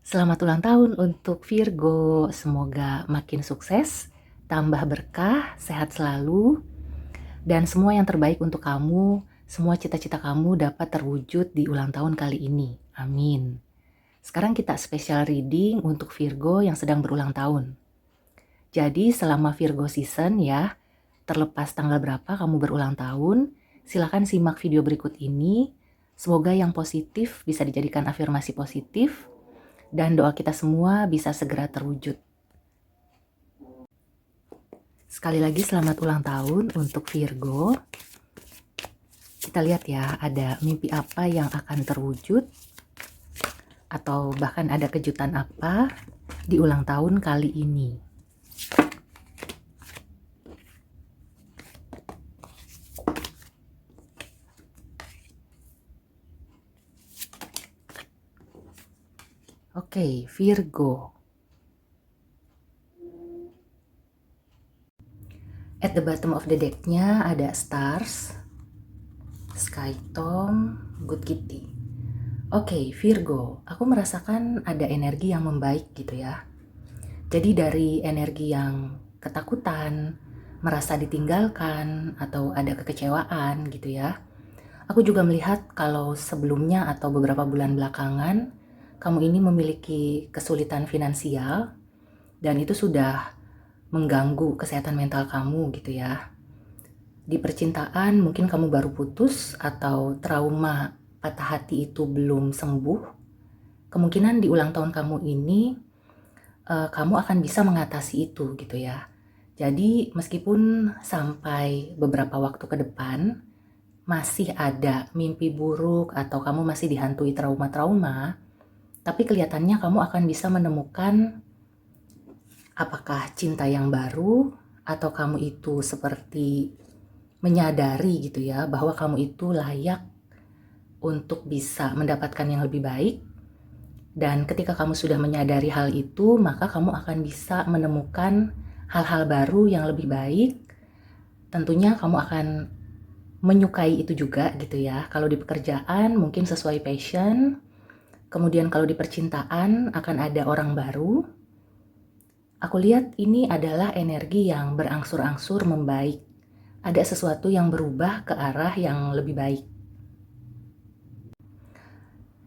Selamat ulang tahun untuk Virgo. Semoga makin sukses, tambah berkah, sehat selalu, dan semua yang terbaik untuk kamu, semua cita-cita kamu dapat terwujud di ulang tahun kali ini. Amin. Sekarang kita special reading untuk Virgo yang sedang berulang tahun. Jadi selama Virgo season ya, terlepas tanggal berapa kamu berulang tahun, silakan simak video berikut ini. Semoga yang positif bisa dijadikan afirmasi positif, dan doa kita semua bisa segera terwujud. Sekali lagi selamat ulang tahun untuk Virgo. Kita lihat ya, ada mimpi apa yang akan terwujud, atau bahkan ada kejutan apa di ulang tahun kali ini. Oke, Virgo. At the bottom of the deck-nya ada Stars, Sky Tom, Good Kitty. Oke, Virgo, aku merasakan ada energi yang membaik gitu ya. Jadi dari energi yang ketakutan, merasa ditinggalkan, atau ada kekecewaan gitu ya. Aku juga melihat kalau sebelumnya atau beberapa bulan belakangan, kamu ini memiliki kesulitan finansial, dan itu sudah mengganggu kesehatan mental kamu gitu ya. Di percintaan mungkin kamu baru putus atau trauma patah hati itu belum sembuh. Kemungkinan di ulang tahun kamu ini kamu akan bisa mengatasi itu gitu ya. Jadi meskipun sampai beberapa waktu ke depan masih ada mimpi buruk atau kamu masih dihantui trauma-trauma, tapi kelihatannya kamu akan bisa menemukan apakah cinta yang baru, atau kamu itu seperti menyadari gitu ya bahwa kamu itu layak untuk bisa mendapatkan yang lebih baik. Dan ketika kamu sudah menyadari hal itu, maka kamu akan bisa menemukan hal-hal baru yang lebih baik. Tentunya kamu akan menyukai itu juga gitu ya. Kalau di pekerjaan mungkin sesuai passion. Kemudian kalau di percintaan akan ada orang baru. Aku lihat ini adalah energi yang berangsur-angsur membaik. Ada sesuatu yang berubah ke arah yang lebih baik.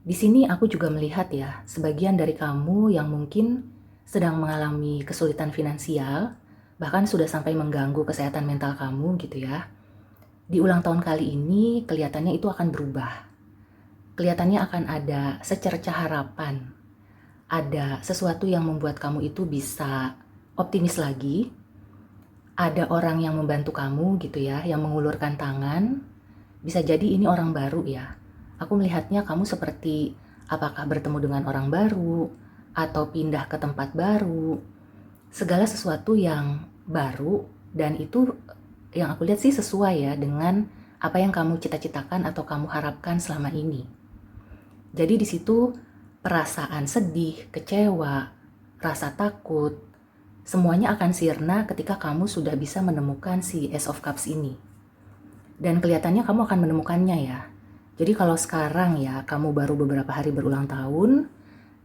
Di sini aku juga melihat ya, sebagian dari kamu yang mungkin sedang mengalami kesulitan finansial, bahkan sudah sampai mengganggu kesehatan mental kamu gitu ya. Di ulang tahun kali ini kelihatannya itu akan berubah. Kelihatannya akan ada secercah harapan. Ada sesuatu yang membuat kamu itu bisa optimis lagi. Ada orang yang membantu kamu gitu ya, yang mengulurkan tangan. Bisa jadi ini orang baru ya. Aku melihatnya kamu seperti apakah bertemu dengan orang baru, atau pindah ke tempat baru. Segala sesuatu yang baru, dan itu yang aku lihat sih sesuai ya dengan apa yang kamu cita-citakan atau kamu harapkan selama ini. Jadi di situ perasaan sedih, kecewa, rasa takut, semuanya akan sirna ketika kamu sudah bisa menemukan si Ace of Cups ini. Dan kelihatannya kamu akan menemukannya ya. Jadi kalau sekarang ya kamu baru beberapa hari berulang tahun,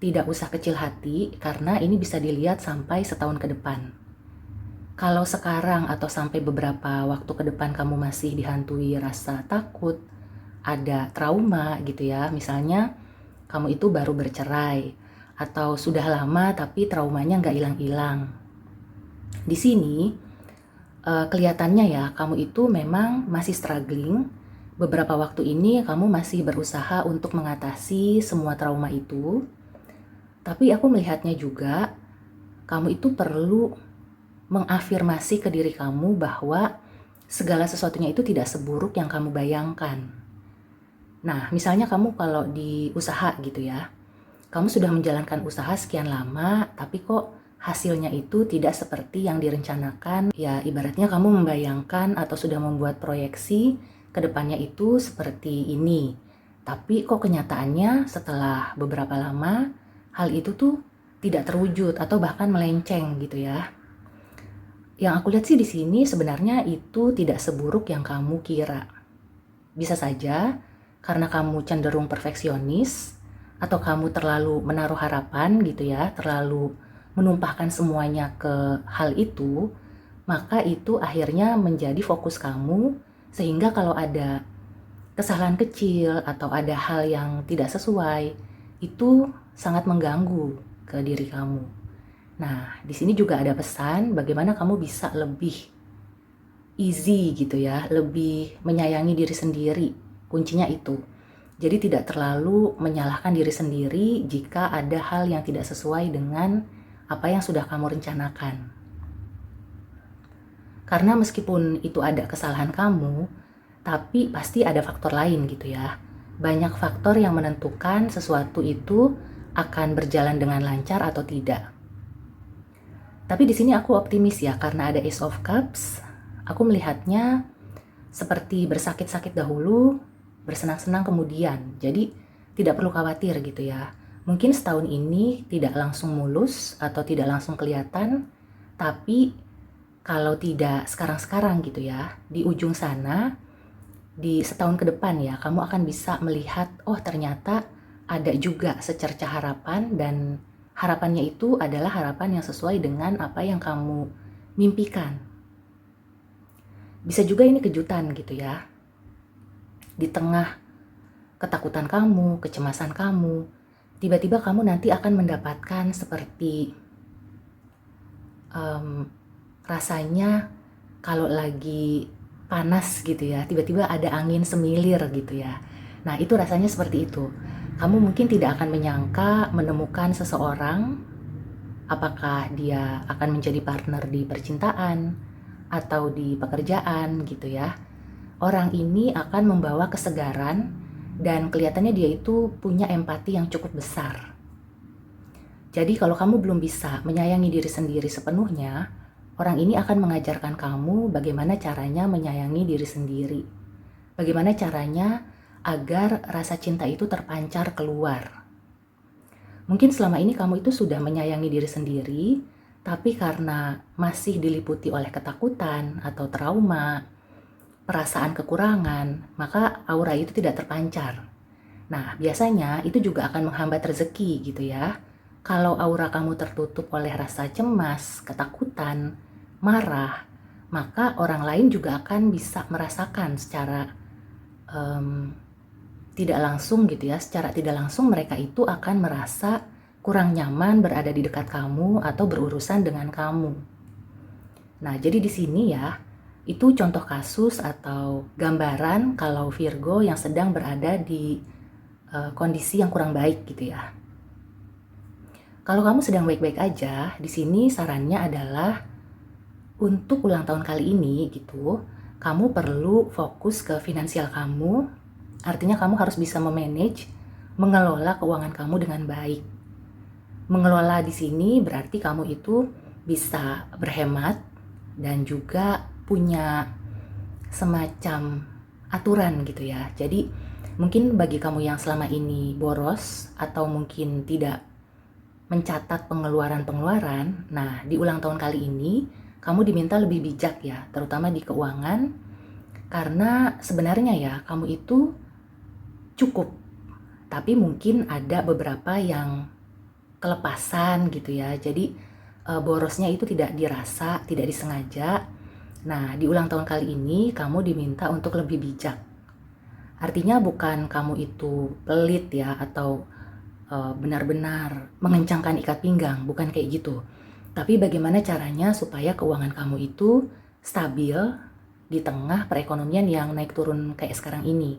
tidak usah kecil hati karena ini bisa dilihat sampai setahun ke depan. Kalau sekarang atau sampai beberapa waktu ke depan kamu masih dihantui rasa takut, ada trauma gitu ya, misalnya kamu itu baru bercerai atau sudah lama tapi traumanya nggak hilang-hilang. Di sini kelihatannya ya kamu itu memang masih struggling. Beberapa waktu ini kamu masih berusaha untuk mengatasi semua trauma itu. Tapi aku melihatnya juga kamu itu perlu mengafirmasi ke diri kamu bahwa segala sesuatunya itu tidak seburuk yang kamu bayangkan. Nah, misalnya kamu kalau di usaha gitu ya, kamu sudah menjalankan usaha sekian lama, tapi kok hasilnya itu tidak seperti yang direncanakan. Ya, ibaratnya kamu membayangkan atau sudah membuat proyeksi ke depannya itu seperti ini. Tapi kok kenyataannya setelah beberapa lama, hal itu tuh tidak terwujud atau bahkan melenceng gitu ya. Yang aku lihat sih di sini sebenarnya itu tidak seburuk yang kamu kira. Bisa saja karena kamu cenderung perfeksionis atau kamu terlalu menaruh harapan gitu ya, terlalu menumpahkan semuanya ke hal itu, maka itu akhirnya menjadi fokus kamu, sehingga kalau ada kesalahan kecil atau ada hal yang tidak sesuai, itu sangat mengganggu ke diri kamu. Nah, di sini juga ada pesan bagaimana kamu bisa lebih easy gitu ya, lebih menyayangi diri sendiri. Kuncinya itu. Jadi tidak terlalu menyalahkan diri sendiri jika ada hal yang tidak sesuai dengan apa yang sudah kamu rencanakan. Karena meskipun itu ada kesalahan kamu, tapi pasti ada faktor lain gitu ya. Banyak faktor yang menentukan sesuatu itu akan berjalan dengan lancar atau tidak. Tapi di sini aku optimis ya, karena ada Ace of Cups. Aku melihatnya seperti bersakit-sakit dahulu, bersenang-senang kemudian. Jadi tidak perlu khawatir gitu ya. Mungkin setahun ini tidak langsung mulus atau tidak langsung kelihatan, tapi kalau tidak sekarang-sekarang gitu ya, di ujung sana, di setahun ke depan ya, kamu akan bisa melihat, oh ternyata ada juga secercah harapan, dan harapannya itu adalah harapan yang sesuai dengan apa yang kamu mimpikan. Bisa juga ini kejutan gitu ya. Di tengah ketakutan kamu, kecemasan kamu, tiba-tiba kamu nanti akan mendapatkan seperti rasanya kalau lagi panas gitu ya, tiba-tiba ada angin semilir gitu ya. Nah, itu rasanya seperti itu. Kamu mungkin tidak akan menyangka menemukan seseorang, apakah dia akan menjadi partner di percintaan atau di pekerjaan gitu ya. Orang ini akan membawa kesegaran dan kelihatannya dia itu punya empati yang cukup besar. Jadi kalau kamu belum bisa menyayangi diri sendiri sepenuhnya, orang ini akan mengajarkan kamu bagaimana caranya menyayangi diri sendiri. Bagaimana caranya agar rasa cinta itu terpancar keluar. Mungkin selama ini kamu itu sudah menyayangi diri sendiri, tapi karena masih diliputi oleh ketakutan atau trauma, perasaan kekurangan, maka aura itu tidak terpancar. Nah, biasanya itu juga akan menghambat rezeki gitu ya. Kalau aura kamu tertutup oleh rasa cemas, ketakutan, marah, maka orang lain juga akan bisa merasakan secara tidak langsung gitu ya. Secara tidak langsung mereka itu akan merasa kurang nyaman berada di dekat kamu atau berurusan dengan kamu. Nah, jadi di sini ya, itu contoh kasus atau gambaran kalau Virgo yang sedang berada di kondisi yang kurang baik gitu ya. Kalau kamu sedang baik-baik aja, di sini sarannya adalah untuk ulang tahun kali ini gitu, kamu perlu fokus ke finansial kamu. Artinya kamu harus bisa memanage, mengelola keuangan kamu dengan baik. Mengelola di sini berarti kamu itu bisa berhemat dan juga punya semacam aturan gitu ya. Jadi mungkin bagi kamu yang selama ini boros atau mungkin tidak mencatat pengeluaran-pengeluaran, nah di ulang tahun kali ini kamu diminta lebih bijak ya, terutama di keuangan, karena sebenarnya ya kamu itu cukup, tapi mungkin ada beberapa yang kelepasan gitu ya, jadi borosnya itu tidak dirasa, tidak disengaja. Nah di ulang tahun kali ini kamu diminta untuk lebih bijak. Artinya bukan kamu itu pelit ya, atau benar-benar mengencangkan ikat pinggang, bukan kayak gitu. Tapi bagaimana caranya supaya keuangan kamu itu stabil di tengah perekonomian yang naik turun kayak sekarang ini.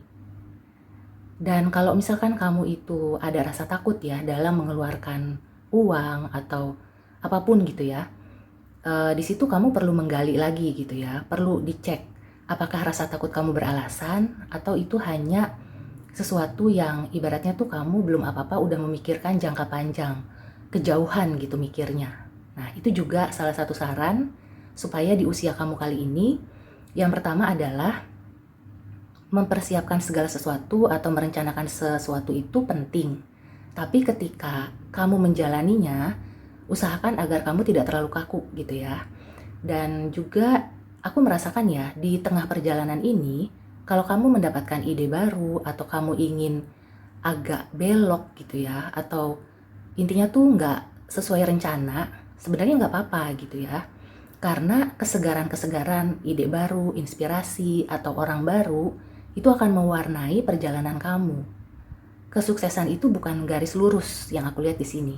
Dan kalau misalkan kamu itu ada rasa takut ya dalam mengeluarkan uang atau apapun gitu ya, di situ kamu perlu menggali lagi gitu ya, perlu dicek apakah rasa takut kamu beralasan atau itu hanya sesuatu yang ibaratnya tuh kamu belum apa-apa udah memikirkan jangka panjang, kejauhan gitu mikirnya. Nah itu juga salah satu saran supaya di usia kamu kali ini, yang pertama adalah mempersiapkan segala sesuatu atau merencanakan sesuatu itu penting. Tapi ketika kamu menjalaninya, usahakan agar kamu tidak terlalu kaku gitu ya. Dan juga aku merasakan ya di tengah perjalanan ini, kalau kamu mendapatkan ide baru atau kamu ingin agak belok gitu ya, atau intinya tuh nggak sesuai rencana, sebenarnya nggak apa-apa gitu ya. Karena kesegaran-kesegaran, ide baru, inspirasi, atau orang baru itu akan mewarnai perjalanan kamu. Kesuksesan itu bukan garis lurus yang aku lihat di sini.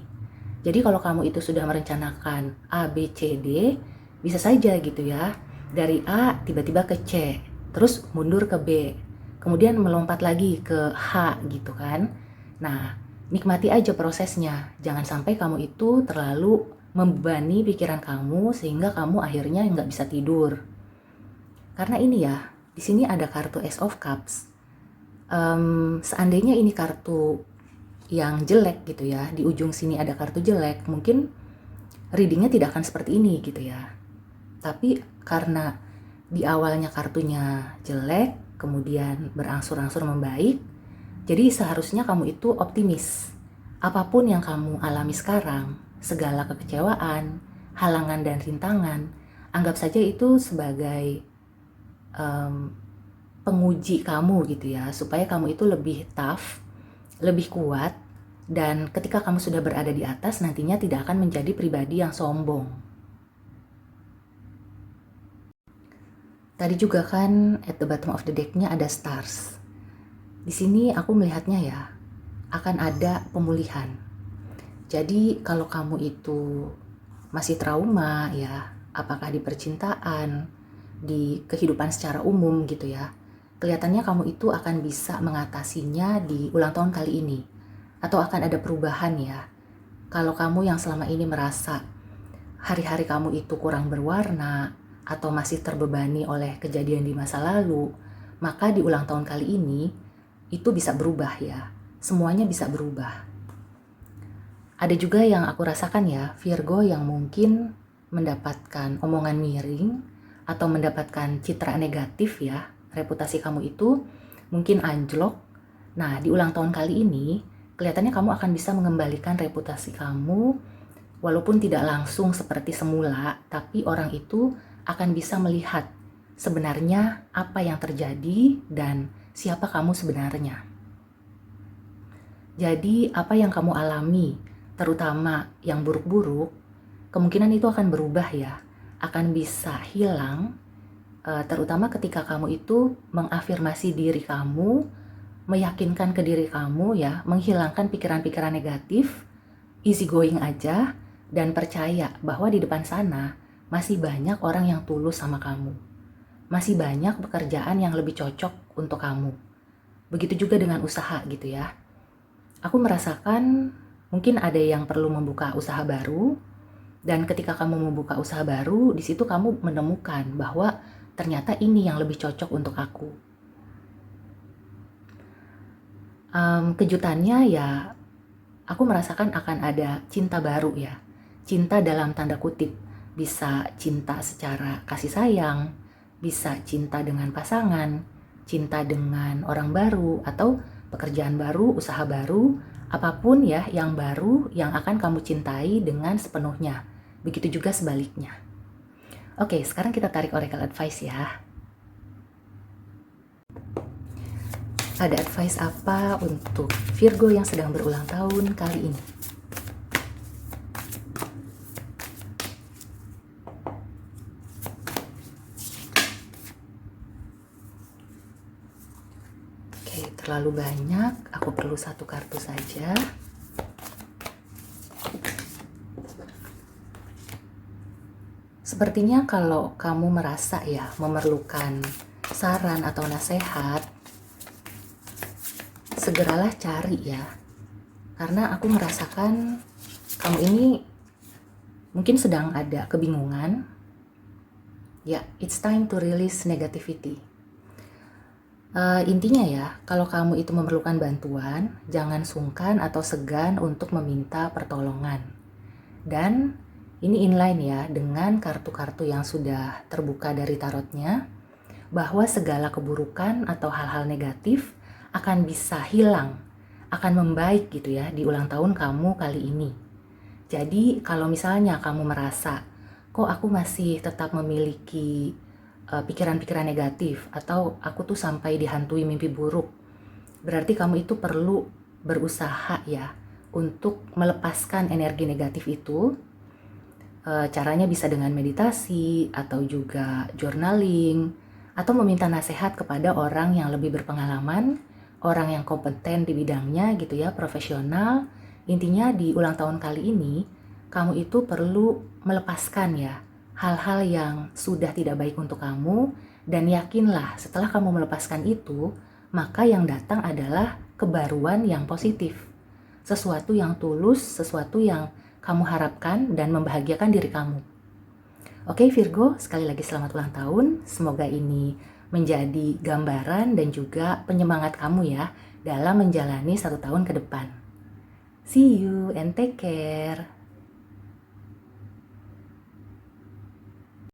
Jadi kalau kamu itu sudah merencanakan A, B, C, D, bisa saja gitu ya. Dari A tiba-tiba ke C, terus mundur ke B, kemudian melompat lagi ke H gitu kan. Nah, nikmati aja prosesnya. Jangan sampai kamu itu terlalu membebani pikiran kamu sehingga kamu akhirnya nggak bisa tidur. Karena ini ya, di sini ada kartu Ace of Cups. Seandainya ini kartu yang jelek gitu ya, di ujung sini ada kartu jelek, mungkin readingnya tidak akan seperti ini gitu ya. Tapi karena di awalnya kartunya jelek, kemudian berangsur-angsur membaik, jadi seharusnya kamu itu optimis. Apapun yang kamu alami sekarang, segala kekecewaan, halangan dan rintangan, anggap saja itu sebagai penguji kamu gitu ya, supaya kamu itu lebih tough, lebih kuat, dan ketika kamu sudah berada di atas, nantinya tidak akan menjadi pribadi yang sombong. Tadi juga kan at the bottom of the deck-nya ada stars. Di sini aku melihatnya ya, akan ada pemulihan. Jadi kalau kamu itu masih trauma ya, apakah di percintaan, di kehidupan secara umum gitu ya, kelihatannya kamu itu akan bisa mengatasinya di ulang tahun kali ini. Atau akan ada perubahan ya. Kalau kamu yang selama ini merasa hari-hari kamu itu kurang berwarna, atau masih terbebani oleh kejadian di masa lalu, maka di ulang tahun kali ini itu bisa berubah ya. Semuanya bisa berubah. Ada juga yang aku rasakan ya, Virgo yang mungkin mendapatkan omongan miring atau mendapatkan citra negatif ya, reputasi kamu itu mungkin anjlok. Nah, di ulang tahun kali ini kelihatannya kamu akan bisa mengembalikan reputasi kamu walaupun tidak langsung seperti semula, tapi orang itu akan bisa melihat sebenarnya apa yang terjadi dan siapa kamu sebenarnya. Jadi apa yang kamu alami, terutama yang buruk-buruk, kemungkinan itu akan berubah ya, akan bisa hilang, terutama ketika kamu itu mengafirmasi diri kamu, meyakinkan ke diri kamu ya, menghilangkan pikiran-pikiran negatif, easy going aja, dan percaya bahwa di depan sana masih banyak orang yang tulus sama kamu. Masih banyak pekerjaan yang lebih cocok untuk kamu. Begitu juga dengan usaha gitu ya. Aku merasakan mungkin ada yang perlu membuka usaha baru, dan ketika kamu membuka usaha baru, di situ kamu menemukan bahwa ternyata ini yang lebih cocok untuk aku. Kejutannya ya, aku merasakan akan ada cinta baru ya. Cinta dalam tanda kutip, bisa cinta secara kasih sayang, bisa cinta dengan pasangan, cinta dengan orang baru, atau pekerjaan baru, usaha baru, apapun ya yang baru yang akan kamu cintai dengan sepenuhnya. Begitu juga sebaliknya. Oke, sekarang kita tarik oracle advice ya. Ada advice apa untuk Virgo yang sedang berulang tahun kali ini? Oke, terlalu banyak. Aku perlu satu kartu saja. Sepertinya kalau kamu merasa ya memerlukan saran atau nasihat, segeralah cari ya. Karena aku merasakan kamu ini mungkin sedang ada kebingungan. Ya, it's time to release negativity. Intinya ya, kalau kamu itu memerlukan bantuan, jangan sungkan atau segan untuk meminta pertolongan. Dan ini inline ya dengan kartu-kartu yang sudah terbuka dari tarotnya, bahwa segala keburukan atau hal-hal negatif akan bisa hilang, akan membaik gitu ya di ulang tahun kamu kali ini. Jadi kalau misalnya kamu merasa, kok aku masih tetap memiliki pikiran-pikiran negatif, atau aku tuh sampai dihantui mimpi buruk, berarti kamu itu perlu berusaha ya untuk melepaskan energi negatif itu. Caranya bisa dengan meditasi atau juga journaling atau meminta nasihat kepada orang yang lebih berpengalaman, orang yang kompeten di bidangnya gitu ya, profesional. Intinya di ulang tahun kali ini kamu itu perlu melepaskan ya hal-hal yang sudah tidak baik untuk kamu, dan yakinlah setelah kamu melepaskan itu, maka yang datang adalah kebaruan yang positif. Sesuatu yang tulus, sesuatu yang kamu harapkan dan membahagiakan diri kamu. Oke Virgo, sekali lagi selamat ulang tahun. Semoga ini menjadi gambaran dan juga penyemangat kamu ya dalam menjalani 1 tahun ke depan. See you and take care.